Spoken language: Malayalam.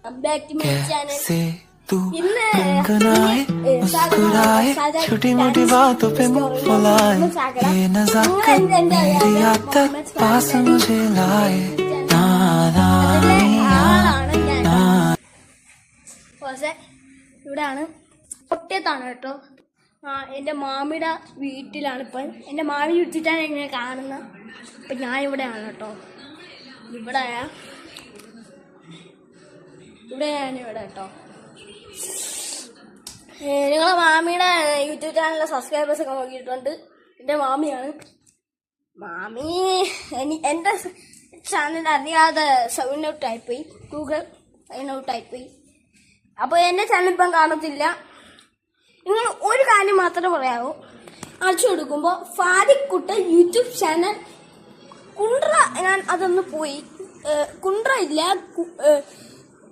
कैसे तू गुनगुनाए मुस्कुराए छोटी मोटी बातों पे मुंह फुलाए ये नजाकत मेरी याद तक पास मुझे लाए ഇവിടെയാണ് ഒറ്റത്താണ് കേട്ടോ. എൻ്റെ മാമിയുടെ വീട്ടിലാണ് ഇപ്പം. എൻ്റെ മാമി വീട്ടിലാണ് എങ്ങനെ കാണുന്നത്. അപ്പം ഞാൻ ഇവിടെയാണ് കേട്ടോ. ഞാനിവിടെ കേട്ടോ. നിങ്ങളെ മാമിയുടെ യൂട്യൂബ് ചാനലിലെ സബ്സ്ക്രൈബേഴ്സ് ഒക്കെ നോക്കിയിട്ടുണ്ട്. എൻ്റെ മാമിയാണ്. മാമി എൻ്റെ ചാനൽ അറിയാതെ സൈൻ ഔട്ട് ആയിപ്പോയി. ഗൂഗിൾ സൈൻ ഔട്ട് ആയിപ്പോയി. അപ്പോൾ എൻ്റെ ചാനൽ ഇപ്പം കാണത്തില്ല. നിങ്ങൾ ഒരു കാര്യം മാത്രമേ പറയാവൂ. അടിച്ചു കൊടുക്കുമ്പോൾ ഫാദിക്കുട്ടൻ യൂട്യൂബ് ചാനൽ കുണ്ട്ര, ഞാൻ അതൊന്ന് പോയി കുണ്ട്ര ഇല്ല